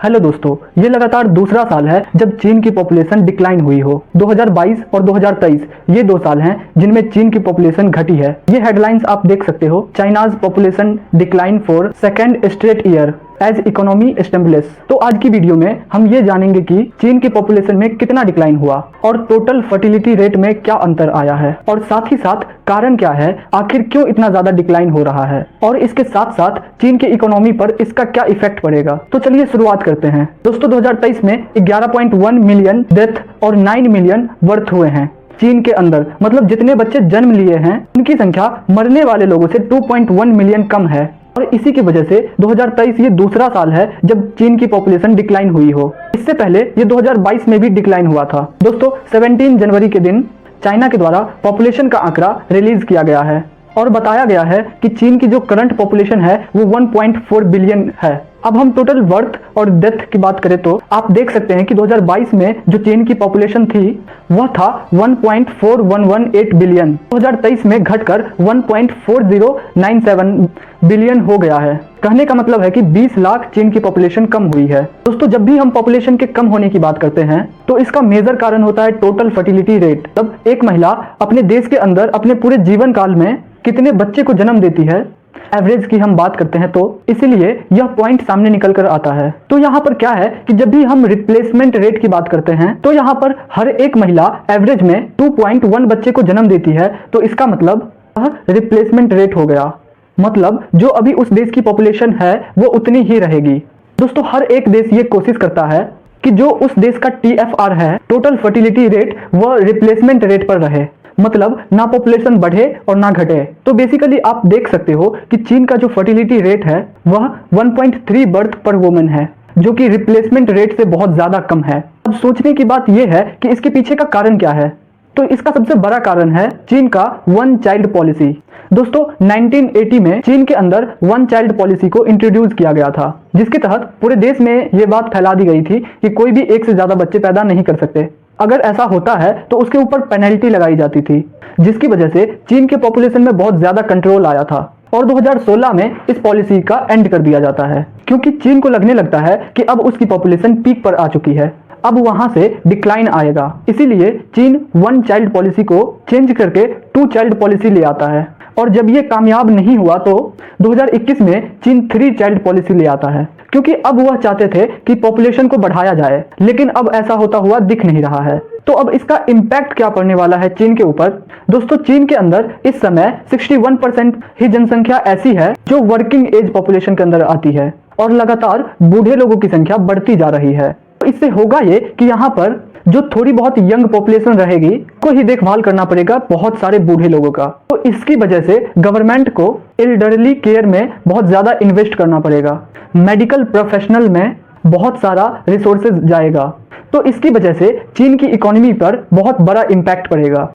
Hello दोस्तों, ये लगातार दूसरा साल है जब चीन की पॉपुलेशन डिक्लाइन हुई हो। 2022 और 2023 ये 2 साल हैं जिनमें चीन की पॉपुलेशन घटी है। ये हेडलाइंस आप देख सकते हो, China's population decline for second straight year as economy stabilise. तो आज की वीडियो में हम ये जानेंगे कि चीन की पॉपुलेशन में कितना डिक्लाइन हुआ और टोटल फर्टिलिटी रेट में क्या अंतर आया है, और साथ ही साथ कारण क्या है, आखिर क्यों इतना ज्यादा डिक्लाइन हो रहा है, और इसके साथ साथ चीन की इकोनॉमी पर इसका क्या इफेक्ट पड़ेगा। तो चलिए शुरुआत करते हैं। दोस्तों 2023 में 11.1 मिलियन डेथ और 9 मिलियन बर्थ हुए हैं चीन के अंदर। मतलब जितने बच्चे जन्म लिए हैं उनकी संख्या मरने वाले लोगों से 2.1 मिलियन कम है। और इसी की वजह से 2023 ये दूसरा साल है जब चीन की पॉपुलेशन डिक्लाइन हुई हो। इससे पहले ये 2022 में भी डिक्लाइन हुआ था। दोस्तों 17 जनवरी के दिन चाइना के द्वारा पॉपुलेशन का आंकड़ा रिलीज किया गया है और बताया गया है कि चीन की जो करंट पॉपुलेशन है वो 1.4 बिलियन है। अब हम टोटल बर्थ और डेथ की बात करें तो आप देख सकते हैं कि 2022 में जो चीन की पॉपुलेशन थी वह था 1.4118 बिलियन। 2023 में घटकर 1.4097 बिलियन हो गया है। कहने का मतलब है कि 20 लाख चीन की पॉपुलेशन कम हुई है। दोस्तों जब भी हम पॉपुलेशन के कम होने की बात करते हैं तो इसका मेजर कारण होता है टोटल फर्टिलिटी रेट। तब एक महिला अपने देश के अंदर अपने पूरे जीवन काल में कितने बच्चे को जन्म देती है, एवरेज की हम बात करते हैं, तो इसीलिए यह पॉइंट सामने निकल कर आता है। तो यहाँ पर क्या है कि जब भी हम रिप्लेसमेंट रेट की बात करते हैं तो यहाँ पर हर एक महिला एवरेज में 2.1 बच्चे को जन्म देती है। तो इसका मतलब रिप्लेसमेंट रेट हो गया, मतलब जो अभी उस देश की पॉपुलेशन है वो उतनी ही रहेगी। दोस्तों हर एक देश ये कोशिश करता है कि जो उस देश का TFR है, टोटल फर्टिलिटी रेट, वह रिप्लेसमेंट रेट पर रहे, मतलब ना पॉपुलेशन बढ़े और ना घटे। तो बेसिकली आप देख सकते हो कि चीन का जो फर्टिलिटी रेट है वह 1.3 बर्थ पर वुमन है, जो कि रिप्लेसमेंट रेट से बहुत ज्यादा कम है। अब सोचने की बात यह है कि इसके पीछे का कारण क्या है। तो इसका सबसे बड़ा कारण है चीन का वन चाइल्ड पॉलिसी। दोस्तों 1980 में चीन के अंदर वन चाइल्ड पॉलिसी को इंट्रोड्यूस किया गया था, जिसके तहत पूरे देश में यह बात फैला दी गई थी कि कोई भी एक से ज्यादा बच्चे पैदा नहीं कर सकते। अगर ऐसा होता है तो उसके ऊपर पेनल्टी लगाई जाती थी, जिसकी वजह से चीन के पॉपुलेशन में बहुत ज्यादा कंट्रोल आया था। और 2016 में इस पॉलिसी का एंड कर दिया जाता है, क्योंकि चीन को लगने लगता है कि अब उसकी पॉपुलेशन पीक पर आ चुकी है, अब वहां से डिक्लाइन आएगा। इसीलिए चीन वन चाइल्ड पॉलिसी को चेंज करके 2 चाइल्ड पॉलिसी ले आता है। और जब ये कामयाब नहीं हुआ तो 2021 में चीन 3 चाइल्ड पॉलिसी ले आता है, क्योंकि अब वह चाहते थे कि पॉपुलेशन को बढ़ाया जाए, लेकिन अब ऐसा होता हुआ दिख नहीं रहा है। तो अब इसका इम्पैक्ट क्या पड़ने वाला है चीन के ऊपर। दोस्तों चीन के अंदर इस समय 61% ही जनसंख्या ऐसी है जो वर्किंग एज पॉपुलेशन के अंदर आती है, और लगातार बूढ़े लोगों की संख्या बढ़ती जा रही है। तो इससे होगा ये कि यहाँ पर जो थोड़ी बहुत यंग पॉपुलेशन रहेगी को ही देखभाल करना पड़ेगा बहुत सारे बूढ़े लोगों का। तो इसकी वजह से गवर्नमेंट को एल्डरली केयर में बहुत ज्यादा इन्वेस्ट करना पड़ेगा, मेडिकल प्रोफेशनल में बहुत सारा रिसोर्सेज जाएगा। तो इसकी वजह से चीन की इकोनॉमी पर बहुत बड़ा इम्पैक्ट पड़ेगा।